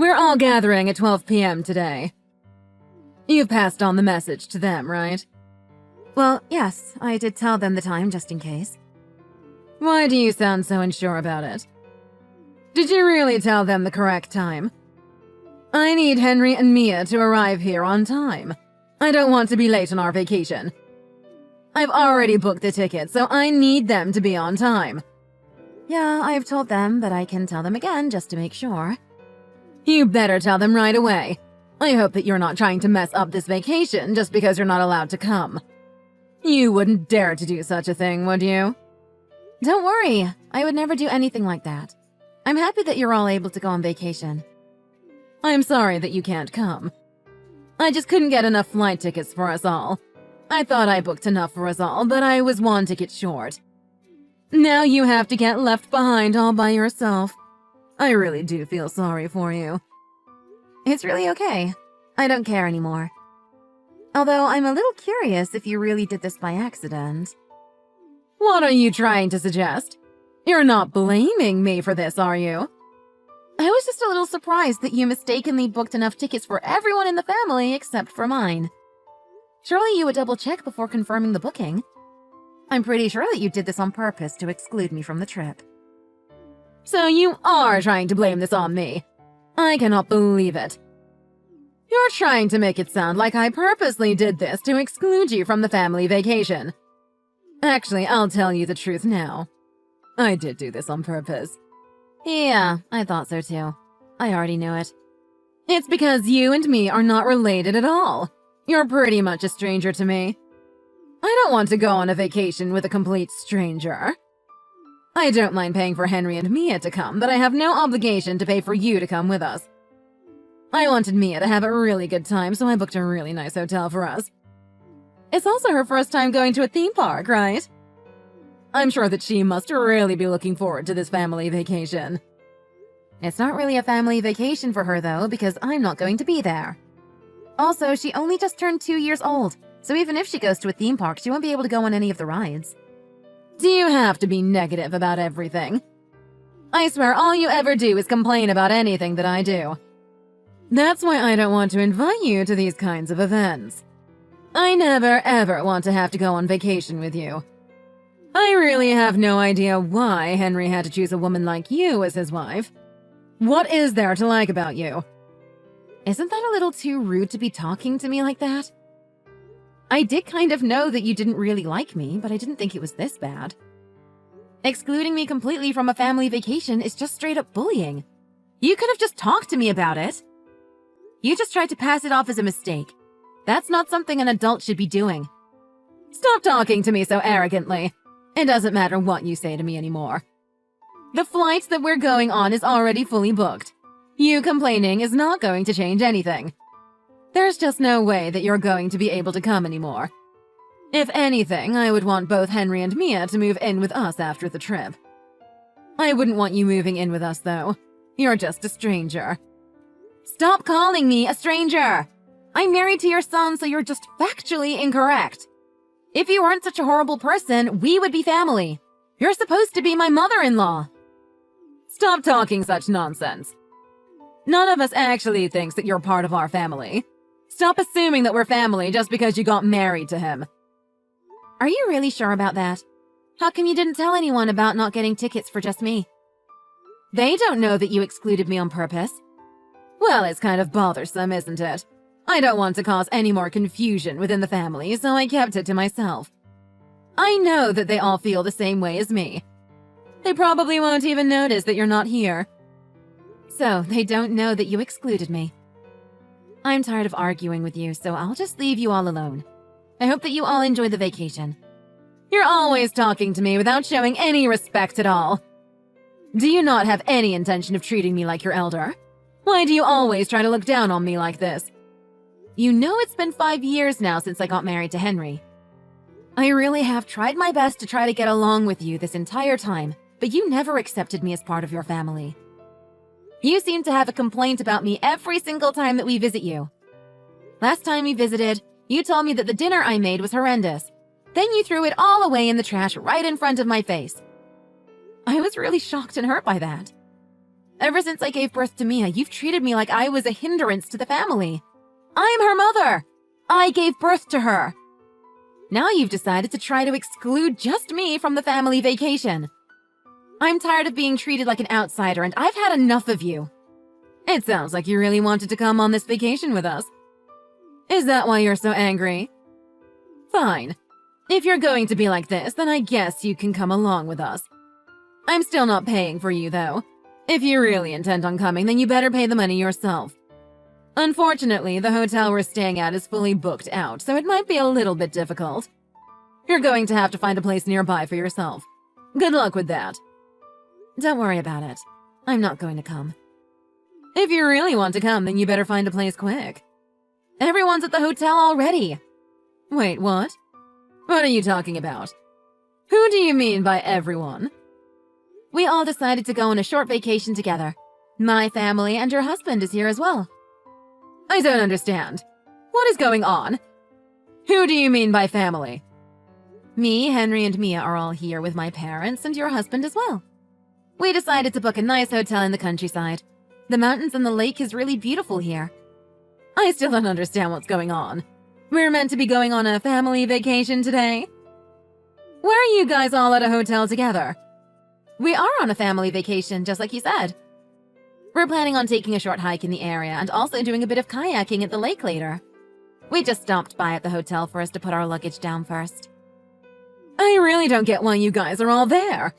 We're all gathering at 12 p.m. today. You've passed on the message to them, right? Well, yes, I did tell them the time just in case. Why do you sound so unsure about it? Did you really tell them the correct time? I need Henry and Mia to arrive here on time. I don't want to be late on our vacation. I've already booked the tickets, so I need them to be on time. Yeah, I've told them, but I can tell them again just to make sure. You better tell them right away. I hope that you're not trying to mess up this vacation just because you're not allowed to come. You wouldn't dare to do such a thing, would you? Don't worry, I would never do anything like that. I'm happy that you're all able to go on vacation. I'm sorry that you can't come. I just couldn't get enough flight tickets for us all. I thought I booked enough for us all, but I was one ticket short. Now you have to get left behind all by yourself. I really do feel sorry for you. It's really okay. I don't care anymore. Although I'm a little curious if you really did this by accident. What are you trying to suggest? You're not blaming me for this, are you? I was just a little surprised that you mistakenly booked enough tickets for everyone in the family except for mine. Surely you would double-check before confirming the booking. I'm pretty sure that you did this on purpose to exclude me from the trip. So you are trying to blame this on me. I cannot believe it. You're trying to make it sound like I purposely did this to exclude you from the family vacation. Actually, I'll tell you the truth now. I did do this on purpose. Yeah, I thought so too. I already knew it. It's because you and me are not related at all. You're pretty much a stranger to me. I don't want to go on a vacation with a complete stranger. I don't mind paying for Henry and Mia to come, but I have no obligation to pay for you to come with us. I wanted Mia to have a really good time, so I booked a really nice hotel for us. It's also her first time going to a theme park, right? I'm sure that she must really be looking forward to this family vacation. It's not really a family vacation for her, though, because I'm not going to be there. Also, she only just turned 2 years old, so even if she goes to a theme park, she won't be able to go on any of the rides. Do you have to be negative about everything? I swear all you ever do is complain about anything that I do. That's why I don't want to invite you to these kinds of events. I never ever want to have to go on vacation with you. I really have no idea why Henry had to choose a woman like you as his wife. What is there to like about you? Isn't that a little too rude to be talking to me like that? I did kind of know that you didn't really like me, but I didn't think it was this bad. Excluding me completely from a family vacation is just straight up bullying. You could have just talked to me about it. You just tried to pass it off as a mistake. That's not something an adult should be doing. Stop talking to me so arrogantly. It doesn't matter what you say to me anymore. The flight that we're going on is already fully booked. You complaining is not going to change anything. There's just no way that you're going to be able to come anymore. If anything, I would want both Henry and Mia to move in with us after the trip. I wouldn't want you moving in with us, though. You're just a stranger. Stop calling me a stranger! I'm married to your son, so you're just factually incorrect. If you weren't such a horrible person, we would be family. You're supposed to be my mother-in-law. Stop talking such nonsense. None of us actually thinks that you're part of our family. Stop assuming that we're family just because you got married to him. Are you really sure about that? How come you didn't tell anyone about not getting tickets for just me? They don't know that you excluded me on purpose. Well, it's kind of bothersome, isn't it? I don't want to cause any more confusion within the family, so I kept it to myself. I know that they all feel the same way as me. They probably won't even notice that you're not here. So, they don't know that you excluded me. I'm tired of arguing with you, so I'll just leave you all alone. I hope that you all enjoy the vacation. You're always talking to me without showing any respect at all. Do you not have any intention of treating me like your elder? Why do you always try to look down on me like this? You know it's been 5 years now since I got married to Henry. I really have tried my best to try to get along with you this entire time, but you never accepted me as part of your family. You seem to have a complaint about me every single time that we visit you. Last time we visited, you told me that the dinner I made was horrendous. Then you threw it all away in the trash right in front of my face. I was really shocked and hurt by that. Ever since I gave birth to Mia, you've treated me like I was a hindrance to the family. I'm her mother. I gave birth to her. Now you've decided to try to exclude just me from the family vacation. I'm tired of being treated like an outsider, and I've had enough of you. It sounds like you really wanted to come on this vacation with us. Is that why you're so angry? Fine. If you're going to be like this, then I guess you can come along with us. I'm still not paying for you, though. If you really intend on coming, then you better pay the money yourself. Unfortunately, the hotel we're staying at is fully booked out, so it might be a little bit difficult. You're going to have to find a place nearby for yourself. Good luck with that. Don't worry about it. I'm not going to come. If you really want to come, then you better find a place quick. Everyone's at the hotel already. Wait, what? What are you talking about? Who do you mean by everyone? We all decided to go on a short vacation together. My family and your husband is here as well. I don't understand. What is going on? Who do you mean by family? Me, Henry, and Mia are all here with my parents and your husband as well. We decided to book a nice hotel in the countryside. The mountains and the lake is really beautiful here. I still don't understand what's going on. We're meant to be going on a family vacation today. Where are you guys all at a hotel together? We are on a family vacation, just like you said. We're planning on taking a short hike in the area and also doing a bit of kayaking at the lake later. We just stopped by at the hotel for us to put our luggage down first. I really don't get why you guys are all there.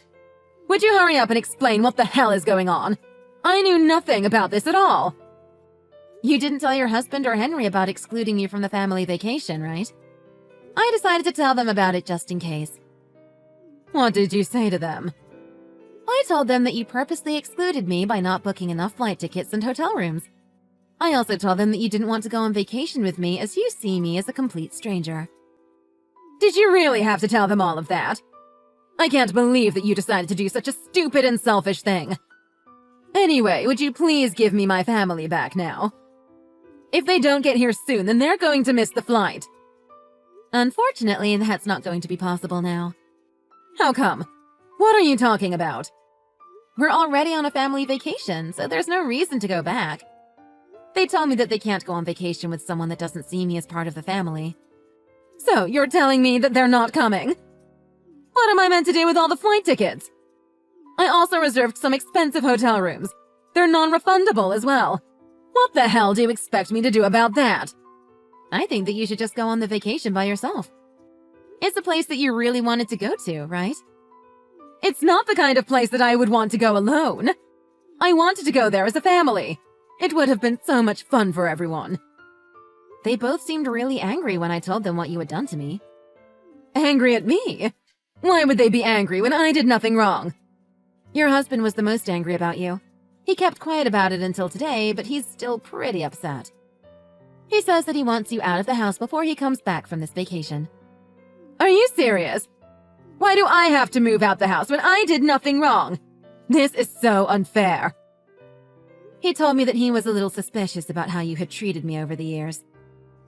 Would you hurry up and explain what the hell is going on? I knew nothing about this at all. You didn't tell your husband or Henry about excluding you from the family vacation, right? I decided to tell them about it just in case. What did you say to them? I told them that you purposely excluded me by not booking enough flight tickets and hotel rooms. I also told them that you didn't want to go on vacation with me as you see me as a complete stranger. Did you really have to tell them all of that? I can't believe that you decided to do such a stupid and selfish thing. Anyway, would you please give me my family back now? If they don't get here soon, then they're going to miss the flight. Unfortunately, that's not going to be possible now. How come? What are you talking about? We're already on a family vacation, so there's no reason to go back. They told me that they can't go on vacation with someone that doesn't see me as part of the family. So, you're telling me that they're not coming? What am I meant to do with all the flight tickets? I also reserved some expensive hotel rooms. They're non-refundable as well. What the hell do you expect me to do about that? I think that you should just go on the vacation by yourself. It's a place that you really wanted to go to, right? It's not the kind of place that I would want to go alone. I wanted to go there as a family. It would have been so much fun for everyone. They both seemed really angry when I told them what you had done to me. Angry at me? Why would they be angry when I did nothing wrong? Your husband was the most angry about you. He kept quiet about it until today, but he's still pretty upset. He says that he wants you out of the house before he comes back from this vacation. Are you serious? Why do I have to move out the house when I did nothing wrong? This is so unfair. He told me that he was a little suspicious about how you had treated me over the years.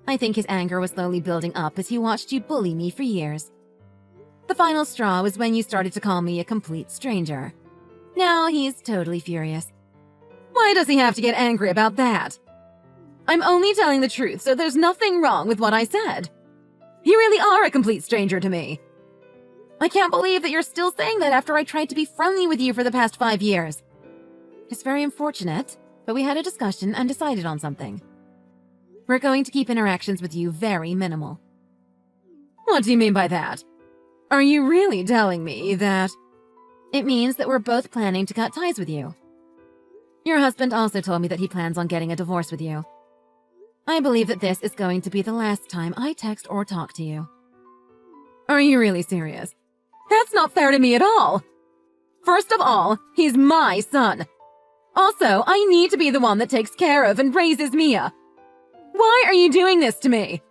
I think his anger was slowly building up as he watched you bully me for years. The final straw was when you started to call me a complete stranger. Now he's totally furious. Why does he have to get angry about that? I'm only telling the truth, so there's nothing wrong with what I said. You really are a complete stranger to me. I can't believe that you're still saying that after I tried to be friendly with you for the past 5 years. It's very unfortunate, but we had a discussion and decided on something. We're going to keep interactions with you very minimal. What do you mean by that? Are you really telling me that... It means that we're both planning to cut ties with you. Your husband also told me that he plans on getting a divorce with you. I believe that this is going to be the last time I text or talk to you. Are you really serious? That's not fair to me at all. First of all, he's my son. Also, I need to be the one that takes care of and raises Mia. Why are you doing this to me?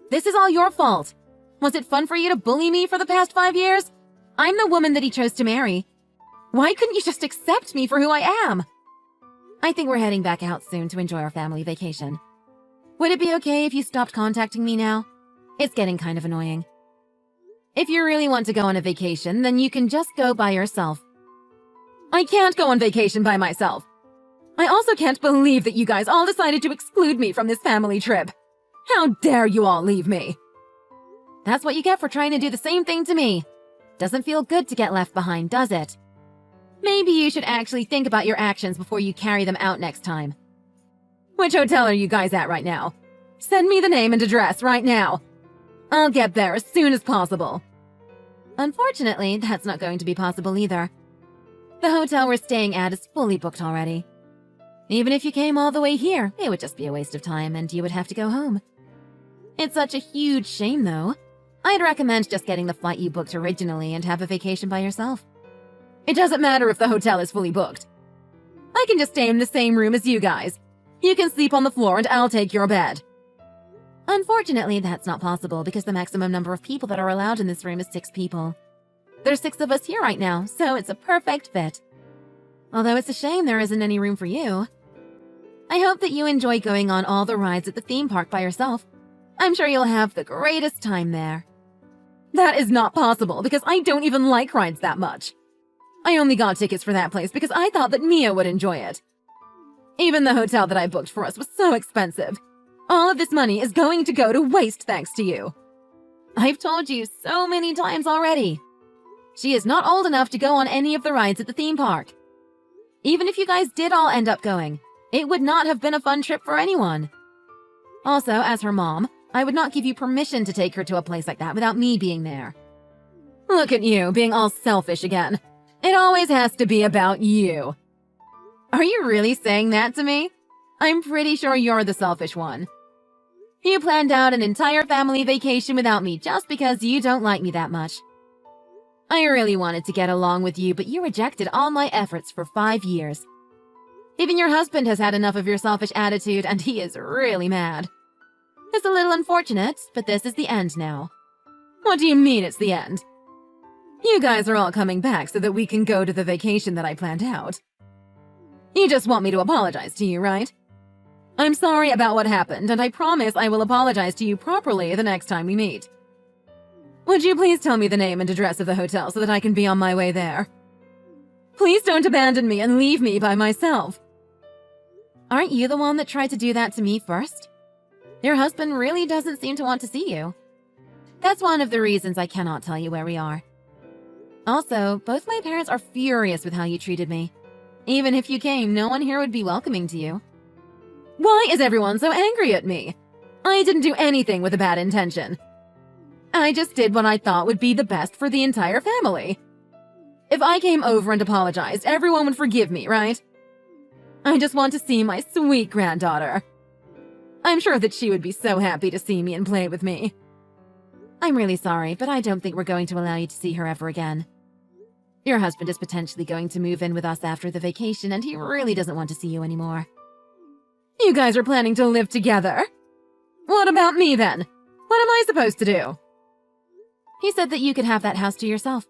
This is all your fault. Was it fun for you to bully me for the past 5 years? I'm the woman that he chose to marry. Why couldn't you just accept me for who I am? I think we're heading back out soon to enjoy our family vacation. Would it be okay if you stopped contacting me now? It's getting kind of annoying. If you really want to go on a vacation, then you can just go by yourself. I can't go on vacation by myself. I also can't believe that you guys all decided to exclude me from this family trip. How dare you all leave me? That's what you get for trying to do the same thing to me. Doesn't feel good to get left behind, does it? Maybe you should actually think about your actions before you carry them out next time. Which hotel are you guys at right now? Send me the name and address right now. I'll get there as soon as possible. Unfortunately, that's not going to be possible either. The hotel we're staying at is fully booked already. Even if you came all the way here, it would just be a waste of time and you would have to go home. It's such a huge shame, though. I'd recommend just getting the flight you booked originally and have a vacation by yourself. It doesn't matter if the hotel is fully booked. I can just stay in the same room as you guys. You can sleep on the floor and I'll take your bed. Unfortunately, that's not possible because the maximum number of people that are allowed in this room is 6 people. There's 6 of us here right now, so it's a perfect fit. Although it's a shame there isn't any room for you. I hope that you enjoy going on all the rides at the theme park by yourself. I'm sure you'll have the greatest time there. That is not possible because I don't even like rides that much. I only got tickets for that place because I thought that Mia would enjoy it. Even the hotel that I booked for us was so expensive. All of this money is going to go to waste thanks to you. I've told you so many times already. She is not old enough to go on any of the rides at the theme park. Even if you guys did all end up going, it would not have been a fun trip for anyone. Also, as her mom, I would not give you permission to take her to a place like that without me being there. Look at you, being all selfish again. It always has to be about you. Are you really saying that to me? I'm pretty sure you're the selfish one. You planned out an entire family vacation without me just because you don't like me that much. I really wanted to get along with you, but you rejected all my efforts for 5 years. Even your husband has had enough of your selfish attitude, and he is really mad. It's a little unfortunate, but this is the end now. What do you mean it's the end? You guys are all coming back so that we can go to the vacation that I planned out. You just want me to apologize to you, right? I'm sorry about what happened, and I promise I will apologize to you properly the next time we meet. Would you please tell me the name and address of the hotel so that I can be on my way there? Please don't abandon me and leave me by myself. Aren't you the one that tried to do that to me first? Your husband really doesn't seem to want to see you. That's one of the reasons I cannot tell you where we are. Also, both my parents are furious with how you treated me. Even if you came, no one here would be welcoming to you. Why is everyone so angry at me? I didn't do anything with a bad intention. I just did what I thought would be the best for the entire family. If I came over and apologized, everyone would forgive me, right? I just want to see my sweet granddaughter. I'm sure that she would be so happy to see me and play with me. I'm really sorry, but I don't think we're going to allow you to see her ever again. Your husband is potentially going to move in with us after the vacation, and he really doesn't want to see you anymore. You guys are planning to live together? What about me then? What am I supposed to do? He said that you could have that house to yourself.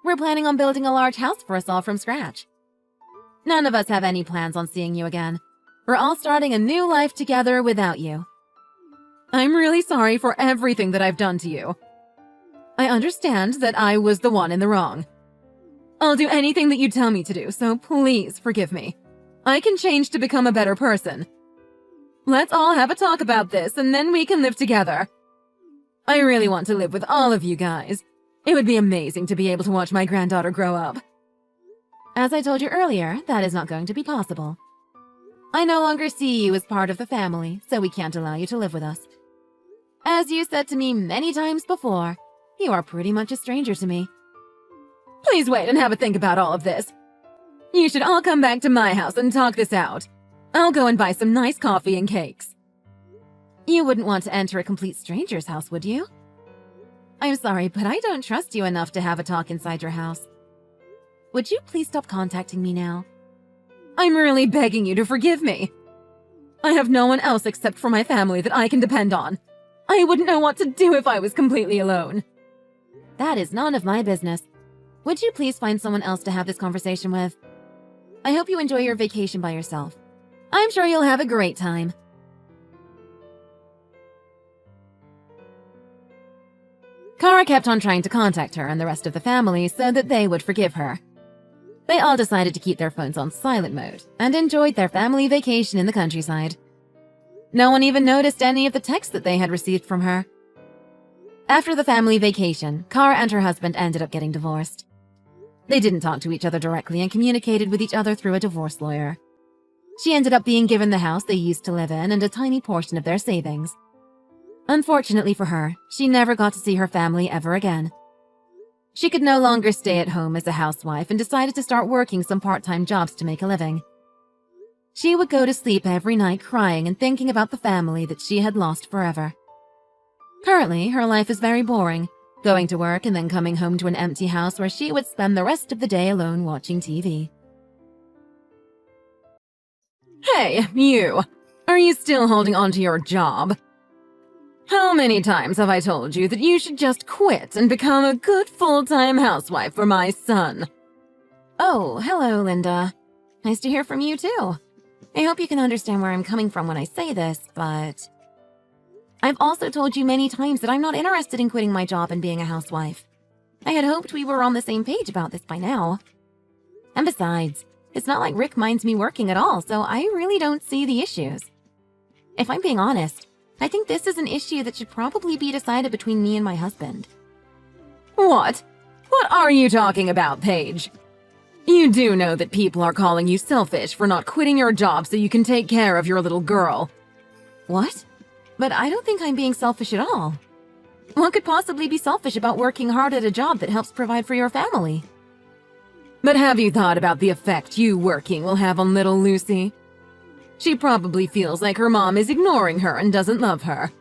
We're planning on building a large house for us all from scratch. None of us have any plans on seeing you again. We're all starting a new life together without you. I'm really sorry for everything that I've done to you. I understand that I was the one in the wrong. I'll do anything that you tell me to do, so please forgive me. I can change to become a better person. Let's all have a talk about this, and then we can live together. I really want to live with all of you guys. It would be amazing to be able to watch my granddaughter grow up. As I told you earlier, that is not going to be possible. I no longer see you as part of the family, so we can't allow you to live with us. As you said to me many times before, you are pretty much a stranger to me. Please wait and have a think about all of this. You should all come back to my house and talk this out. I'll go and buy some nice coffee and cakes. You wouldn't want to enter a complete stranger's house, would you? I'm sorry, but I don't trust you enough to have a talk inside your house. Would you please stop contacting me now? I'm really begging you to forgive me. I have no one else except for my family that I can depend on. I wouldn't know what to do if I was completely alone. That is none of my business. Would you please find someone else to have this conversation with? I hope you enjoy your vacation by yourself. I'm sure you'll have a great time. Kara kept on trying to contact her and the rest of the family so that they would forgive her. They all decided to keep their phones on silent mode and enjoyed their family vacation in the countryside. No one even noticed any of the texts that they had received from her. After the family vacation, Kara and her husband ended up getting divorced. They didn't talk to each other directly and communicated with each other through a divorce lawyer. She ended up being given the house they used to live in and a tiny portion of their savings. Unfortunately for her, she never got to see her family ever again. She could no longer stay at home as a housewife and decided to start working some part-time jobs to make a living. She would go to sleep every night crying and thinking about the family that she had lost forever. Currently, her life is very boring, going to work and then coming home to an empty house where she would spend the rest of the day alone watching TV. Hey, you! Are you still holding on to your job? How many times have I told you that you should just quit and become a good full-time housewife for my son? Oh, hello, Linda. Nice to hear from you, too. I hope you can understand where I'm coming from when I say this, but I've also told you many times that I'm not interested in quitting my job and being a housewife. I had hoped we were on the same page about this by now. And besides, it's not like Rick minds me working at all, so I really don't see the issues. If I'm being honest, I think this is an issue that should probably be decided between me and my husband. What? What are you talking about, Paige? You do know that people are calling you selfish for not quitting your job so you can take care of your little girl. What? But I don't think I'm being selfish at all. What could possibly be selfish about working hard at a job that helps provide for your family? But have you thought about the effect you working will have on little Lucy? She probably feels like her mom is ignoring her and doesn't love her.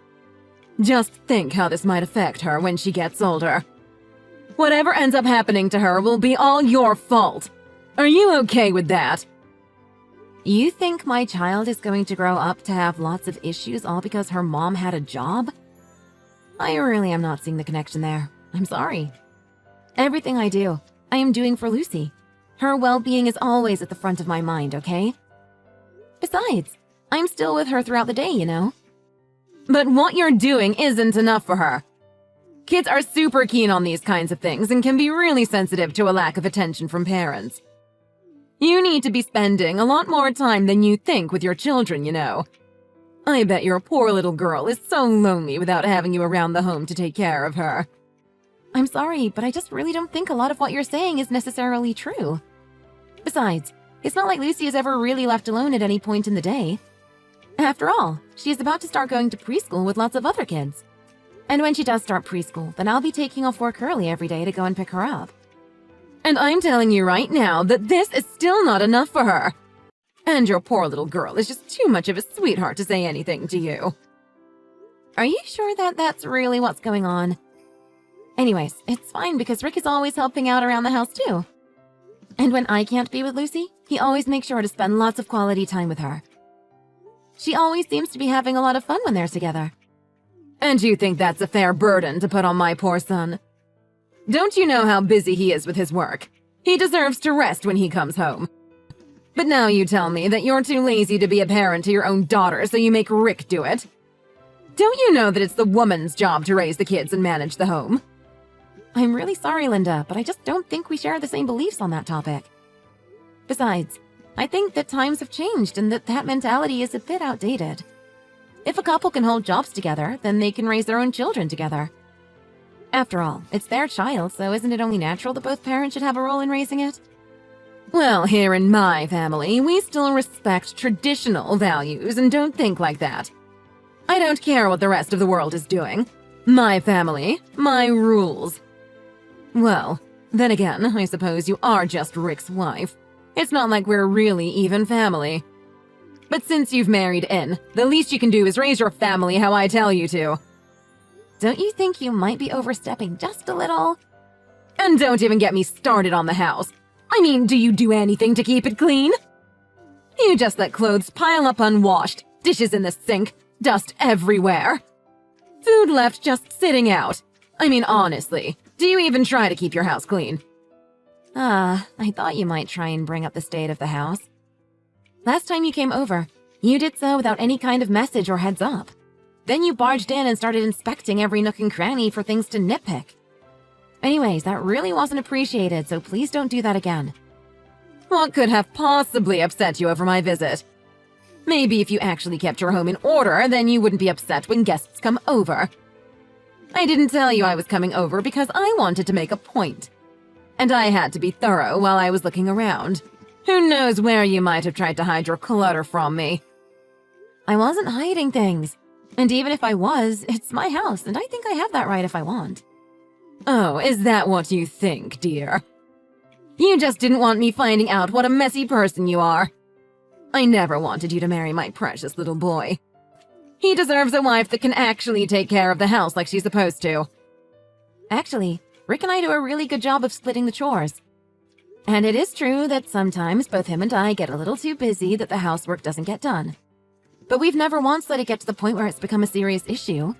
Just think how this might affect her when she gets older. Whatever ends up happening to her will be all your fault. Are you okay with that? You think my child is going to grow up to have lots of issues all because her mom had a job? I really am not seeing the connection there. I'm sorry. Everything I do, I am doing for Lucy. Her well-being is always at the front of my mind, okay? Besides, I'm still with her throughout the day, you know? But what you're doing isn't enough for her. Kids are super keen on these kinds of things and can be really sensitive to a lack of attention from parents. You need to be spending a lot more time than you think with your children, you know. I bet your poor little girl is so lonely without having you around the home to take care of her. I'm sorry, but I just really don't think a lot of what you're saying is necessarily true. Besides, it's not like Lucy is ever really left alone at any point in the day. After all, she is about to start going to preschool with lots of other kids. And when she does start preschool, then I'll be taking off work early every day to go and pick her up. And I'm telling you right now that this is still not enough for her. And your poor little girl is just too much of a sweetheart to say anything to you. Are you sure that that's really what's going on? Anyways, it's fine because Rick is always helping out around the house too. And when I can't be with Lucy, he always makes sure to spend lots of quality time with her. She always seems to be having a lot of fun when they're together. And you think that's a fair burden to put on my poor son? Don't you know how busy he is with his work? He deserves to rest when he comes home. But now you tell me that you're too lazy to be a parent to your own daughter, so you make Rick do it. Don't you know that it's the woman's job to raise the kids and manage the home? I'm really sorry, Linda, but I just don't think we share the same beliefs on that topic. Besides, I think that times have changed and that mentality is a bit outdated. If a couple can hold jobs together, then they can raise their own children together. After all, it's their child, so isn't it only natural that both parents should have a role in raising it? Well, here in my family, we still respect traditional values and don't think like that. I don't care what the rest of the world is doing. My family, my rules. Well, then again, I suppose you are just Rick's wife. It's not like we're really even family. But since you've married in, the least you can do is raise your family how I tell you to. Don't you think you might be overstepping just a little? And don't even get me started on the house. I mean, do you do anything to keep it clean? You just let clothes pile up unwashed, dishes in the sink, dust everywhere. Food left just sitting out. I mean, honestly, do you even try to keep your house clean? I thought you might try and bring up the state of the house. Last time you came over, you did so without any kind of message or heads up. Then you barged in and started inspecting every nook and cranny for things to nitpick. Anyways, that really wasn't appreciated, so please don't do that again. What could have possibly upset you over my visit? Maybe if you actually kept your home in order, then you wouldn't be upset when guests come over. I didn't tell you I was coming over because I wanted to make a point. And I had to be thorough while I was looking around. Who knows where you might have tried to hide your clutter from me? I wasn't hiding things. And even if I was, it's my house, and I think I have that right if I want. Oh, is that what you think, dear? You just didn't want me finding out what a messy person you are. I never wanted you to marry my precious little boy. He deserves a wife that can actually take care of the house like she's supposed to. Actually, Rick and I do a really good job of splitting the chores. And it is true that sometimes both him and I get a little too busy that the housework doesn't get done. But we've never once let it get to the point where it's become a serious issue.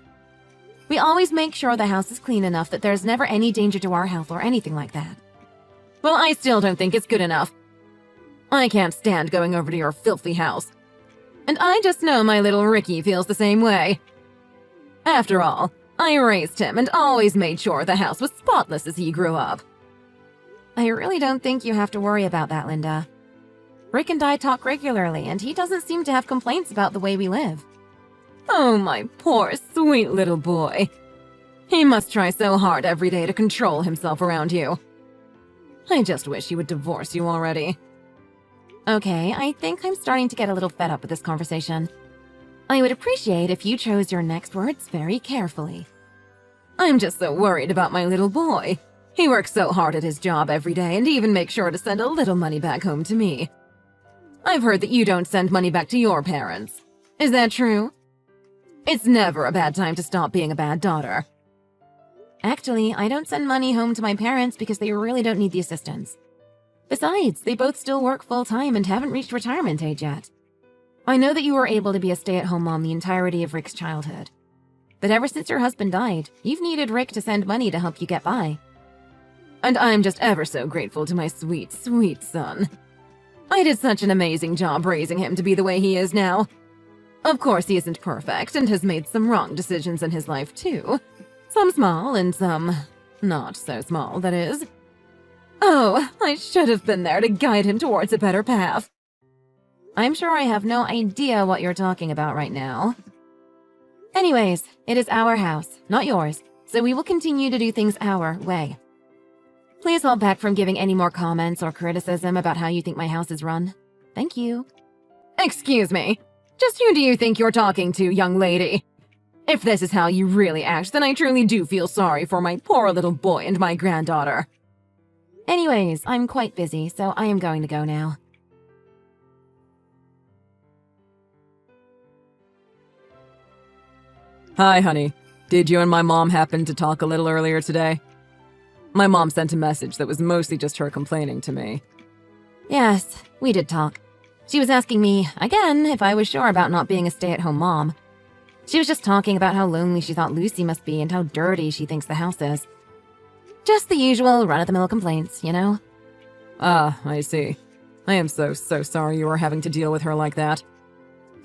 We always make sure the house is clean enough that there's never any danger to our health or anything like that. Well, I still don't think it's good enough. I can't stand going over to your filthy house. And I just know my little Ricky feels the same way. After all, I raised him and always made sure the house was spotless as he grew up. I really don't think you have to worry about that, Linda. Rick and I talk regularly, and he doesn't seem to have complaints about the way we live. Oh, my poor, sweet little boy. He must try so hard every day to control himself around you. I just wish he would divorce you already. Okay, I think I'm starting to get a little fed up with this conversation. I would appreciate if you chose your next words very carefully. I'm just so worried about my little boy. He works so hard at his job every day and even makes sure to send a little money back home to me. I've heard that you don't send money back to your parents. Is that true? It's never a bad time to stop being a bad daughter. Actually, I don't send money home to my parents because they really don't need the assistance. Besides, they both still work full-time and haven't reached retirement age yet. I know that you were able to be a stay-at-home mom the entirety of Rick's childhood. But ever since your husband died, you've needed Rick to send money to help you get by. And I'm just ever so grateful to my sweet, sweet son. I did such an amazing job raising him to be the way he is now. Of course, he isn't perfect and has made some wrong decisions in his life, too. Some small and some not so small, that is. Oh, I should have been there to guide him towards a better path. I'm sure I have no idea what you're talking about right now. Anyways, it is our house, not yours, so we will continue to do things our way. Please hold back from giving any more comments or criticism about how you think my house is run. Thank you. Excuse me. Just who do you think you're talking to, young lady? If this is how you really act, then I truly do feel sorry for my poor little boy and my granddaughter. Anyways, I'm quite busy, so I am going to go now. Hi, honey. Did you and my mom happen to talk a little earlier today? My mom sent a message that was mostly just her complaining to me. Yes, we did talk. She was asking me, again, if I was sure about not being a stay-at-home mom. She was just talking about how lonely she thought Lucy must be and how dirty she thinks the house is. Just the usual run-of-the-mill complaints, you know? Ah, I see. I am so sorry you are having to deal with her like that.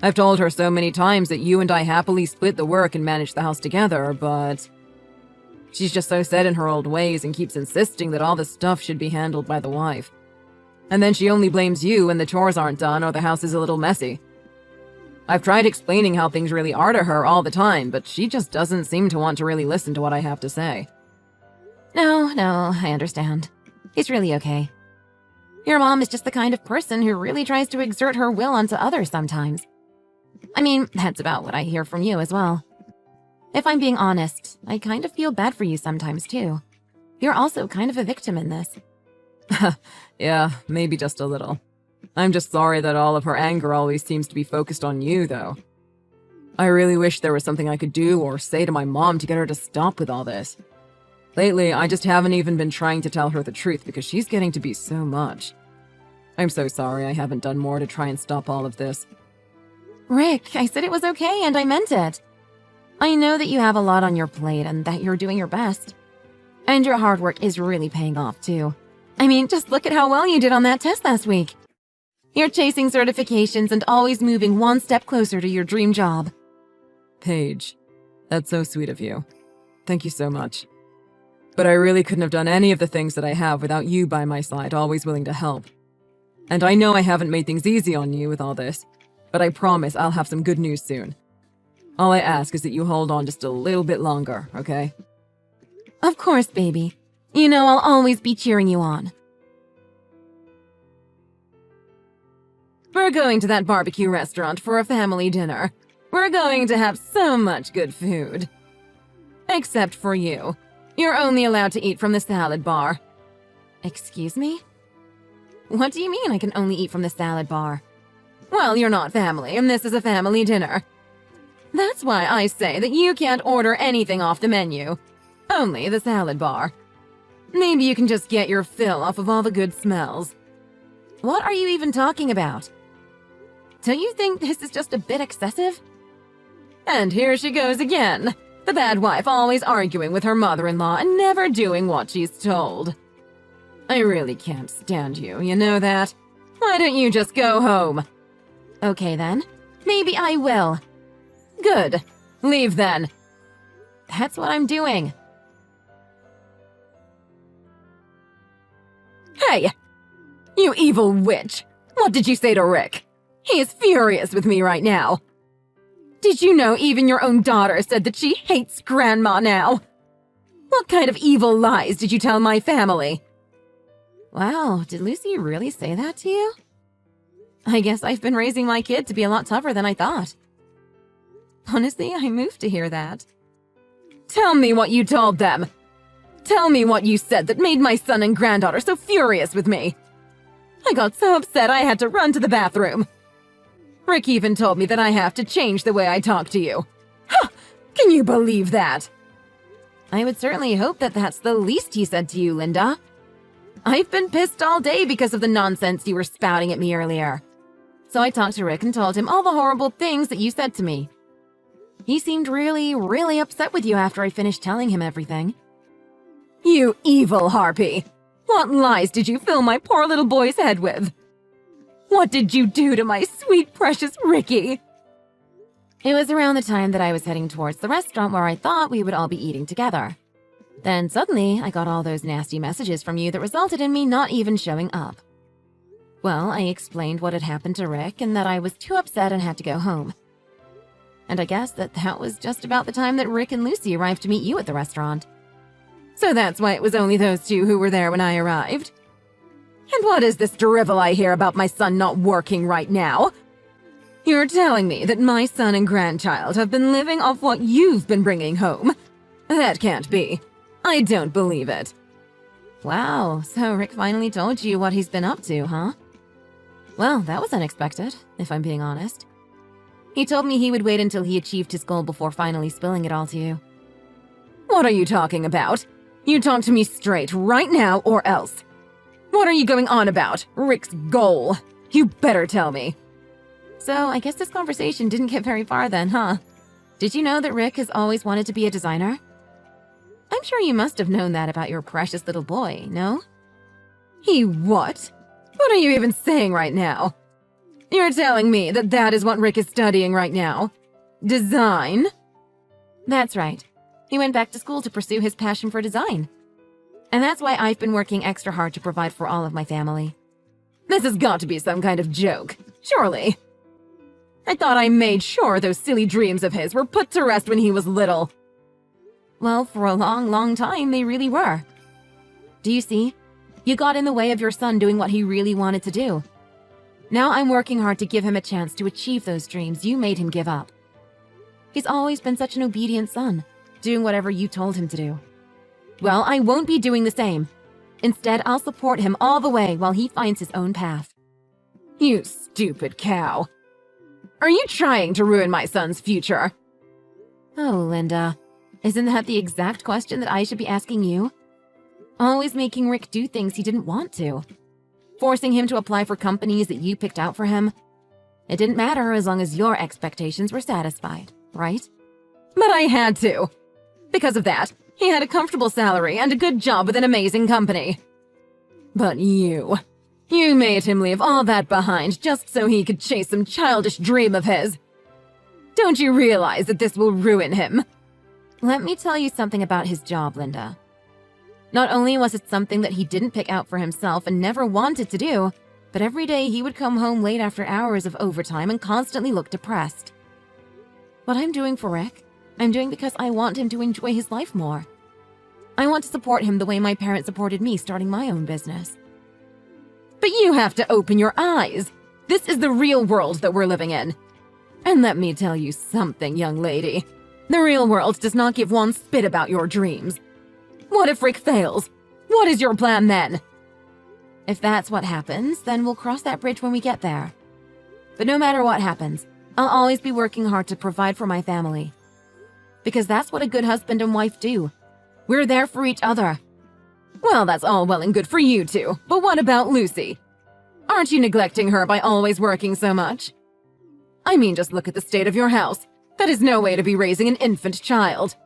I've told her so many times that you and I happily split the work and manage the house together, but she's just so set in her old ways and keeps insisting that all the stuff should be handled by the wife. And then she only blames you when the chores aren't done or the house is a little messy. I've tried explaining how things really are to her all the time, but she just doesn't seem to want to really listen to what I have to say. No, I understand. It's really okay. Your mom is just the kind of person who really tries to exert her will onto others sometimes. I mean, that's about what I hear from you as well. If I'm being honest, I kind of feel bad for you sometimes too. You're also kind of a victim in this. Yeah, maybe just a little. I'm just sorry that all of her anger always seems to be focused on you, though. I really wish there was something I could do or say to my mom to get her to stop with all this. Lately, I just haven't even been trying to tell her the truth because she's getting to be so much. I'm so sorry I haven't done more to try and stop all of this. Rick, I said it was okay and I meant it. I know that you have a lot on your plate and that you're doing your best. And your hard work is really paying off, too. I mean, just look at how well you did on that test last week. You're chasing certifications and always moving one step closer to your dream job. Paige, that's so sweet of you. Thank you so much. But I really couldn't have done any of the things that I have without you by my side, always willing to help. And I know I haven't made things easy on you with all this, but I promise I'll have some good news soon. All I ask is that you hold on just a little bit longer, okay? Of course, baby. You know I'll always be cheering you on. We're going to that barbecue restaurant for a family dinner. We're going to have so much good food. Except for you. You're only allowed to eat from the salad bar. Excuse me? What do you mean I can only eat from the salad bar? Well, you're not family, and this is a family dinner. That's why I say that you can't order anything off the menu. Only the salad bar. Maybe you can just get your fill off of all the good smells. What are you even talking about? Don't you think this is just a bit excessive? And here she goes again. The bad wife always arguing with her mother-in-law and never doing what she's told. I really can't stand you, you know that? Why don't you just go home? Okay then. Maybe I will. Good. Leave then. That's what I'm doing. Hey! You evil witch! What did you say to Rick? He is furious with me right now. Did you know even your own daughter said that she hates Grandma now? What kind of evil lies did you tell my family? Wow, did Lucy really say that to you? I guess I've been raising my kid to be a lot tougher than I thought. Honestly, I'm moved to hear that. Tell me what you told them. Tell me what you said that made my son and granddaughter so furious with me. I got so upset I had to run to the bathroom. Rick even told me that I have to change the way I talk to you. Huh! Can you believe that? I would certainly hope that that's the least he said to you, Linda. I've been pissed all day because of the nonsense you were spouting at me earlier. So I talked to Rick and told him all the horrible things that you said to me. He seemed really upset with you after I finished telling him everything. You evil harpy! What lies did you fill my poor little boy's head with? What did you do to my sweet, precious Ricky? It was around the time that I was heading towards the restaurant where I thought we would all be eating together. Then suddenly, I got all those nasty messages from you that resulted in me not even showing up. Well, I explained what had happened to Rick and that I was too upset and had to go home. And I guess that was just about the time that Rick and Lucy arrived to meet you at the restaurant. So that's why it was only those two who were there when I arrived? And what is this drivel I hear about my son not working right now? You're telling me that my son and grandchild have been living off what you've been bringing home? That can't be. I don't believe it. Wow, so Rick finally told you what he's been up to, huh? Well, that was unexpected, if I'm being honest. He told me he would wait until he achieved his goal before finally spilling it all to you. What are you talking about? You talk to me straight right now or else. What are you going on about? Rick's goal. You better tell me. So, I guess this conversation didn't get very far then, huh? Did you know that Rick has always wanted to be a designer? I'm sure you must have known that about your precious little boy, no? He what? What are you even saying right now? You're telling me that that is what Rick is studying right now? Design? That's right. He went back to school to pursue his passion for design. And that's why I've been working extra hard to provide for all of my family. This has got to be some kind of joke, surely. I thought I made sure those silly dreams of his were put to rest when he was little. Well, for a long time, they really were. Do you see? You got in the way of your son doing what he really wanted to do. Now I'm working hard to give him a chance to achieve those dreams you made him give up. He's always been such an obedient son, doing whatever you told him to do. Well, I won't be doing the same. Instead, I'll support him all the way while he finds his own path. You stupid cow. Are you trying to ruin my son's future? Oh, Linda. Isn't that the exact question that I should be asking you? Always making Rick do things he didn't want to. Forcing him to apply for companies that you picked out for him. It didn't matter as long as your expectations were satisfied, right? But I had to. Because of that, he had a comfortable salary and a good job with an amazing company. But you made him leave all that behind just so he could chase some childish dream of his. Don't you realize that this will ruin him? Let me tell you something about his job, Linda. Not only was it something that he didn't pick out for himself and never wanted to do, But every day he would come home late after hours of overtime and constantly look depressed. What I'm doing for Rick, I'm doing because I want him to enjoy his life more. I want to support him the way my parents supported me starting my own business. But you have to open your eyes. This is the real world that we're living in. And let me tell you something, young lady. The real world does not give one spit about your dreams. What if Rick fails? What is your plan then? If that's what happens, then we'll cross that bridge when we get there. But no matter what happens, I'll always be working hard to provide for my family. Because that's what a good husband and wife do. We're there for each other. Well, that's all well and good for you two, but what about Lucy? Aren't you neglecting her by always working so much? I mean, just look at the state of your house. That is no way to be raising an infant child.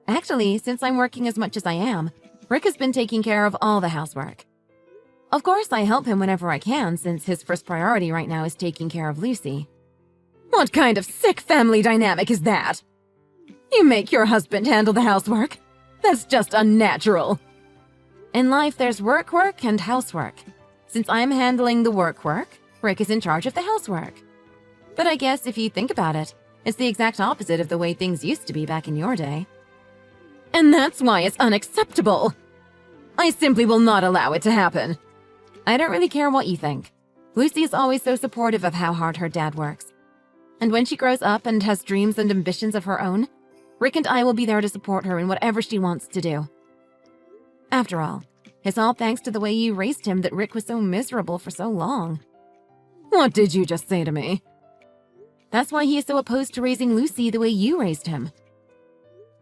Actually, since I'm working as much as I am, Rick has been taking care of all the housework. Of course, I help him whenever I can, since his first priority right now is taking care of Lucy. What kind of sick family dynamic is that? You make your husband handle the housework? That's just unnatural. In life, there's work and housework. Since I'm handling the work, Rick is in charge of the housework. But I guess if you think about it, it's the exact opposite of the way things used to be back in your day. And that's why it's unacceptable. I simply will not allow it to happen. I don't really care what you think. Lucy is always so supportive of how hard her dad works. And when she grows up and has dreams and ambitions of her own, Rick and I will be there to support her in whatever she wants to do. After all, it's all thanks to the way you raised him that Rick was so miserable for so long. What did you just say to me? That's why he is so opposed to raising Lucy the way you raised him.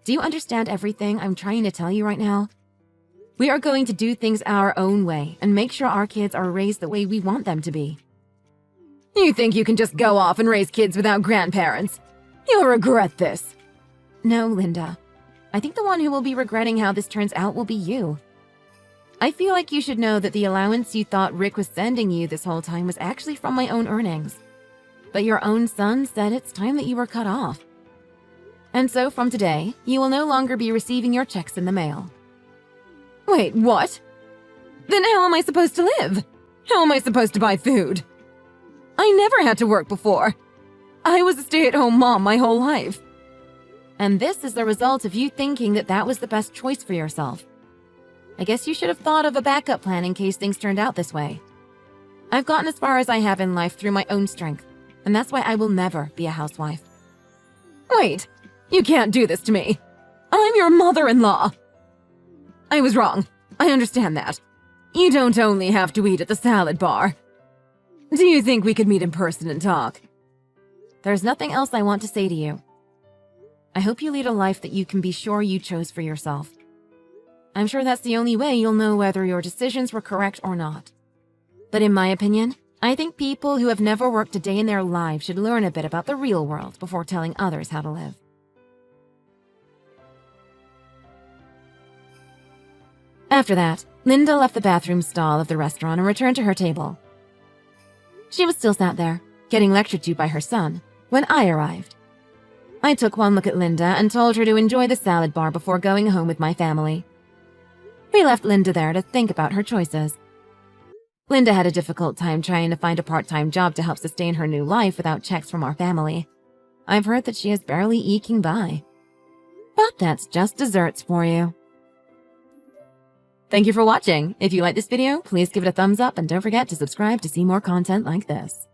Do you understand everything I'm trying to tell you right now? We are going to do things our own way and make sure our kids are raised the way we want them to be. You think you can just go off and raise kids without grandparents? You'll regret this. No, Linda. I think the one who will be regretting how this turns out will be you. I feel like you should know that the allowance you thought Rick was sending you this whole time was actually from my own earnings. But your own son said it's time that you were cut off. And so from today, you will no longer be receiving your checks in the mail. Wait, what? Then how am I supposed to live? How am I supposed to buy food? I never had to work before. I was a stay-at-home mom my whole life. And this is the result of you thinking that that was the best choice for yourself. I guess you should have thought of a backup plan in case things turned out this way. I've gotten as far as I have in life through my own strength, and that's why I will never be a housewife. Wait, you can't do this to me. I'm your mother-in-law. I was wrong. I understand that. You don't only have to eat at the salad bar. Do you think we could meet in person and talk? There's nothing else I want to say to you. I hope you lead a life that you can be sure you chose for yourself. I'm sure that's the only way you'll know whether your decisions were correct or not. But in my opinion, I think people who have never worked a day in their lives should learn a bit about the real world before telling others how to live. After that, Linda left the bathroom stall of the restaurant and returned to her table. She was still sat there, getting lectured to by her son, when I arrived. I took one look at Linda and told her to enjoy the salad bar before going home with my family. We left Linda there to think about her choices. Linda had a difficult time trying to find a part-time job to help sustain her new life without checks from our family. I've heard that she is barely eking by. But that's just desserts for you. Thank you for watching. If you like this video, please give it a thumbs up and don't forget to subscribe to see more content like this.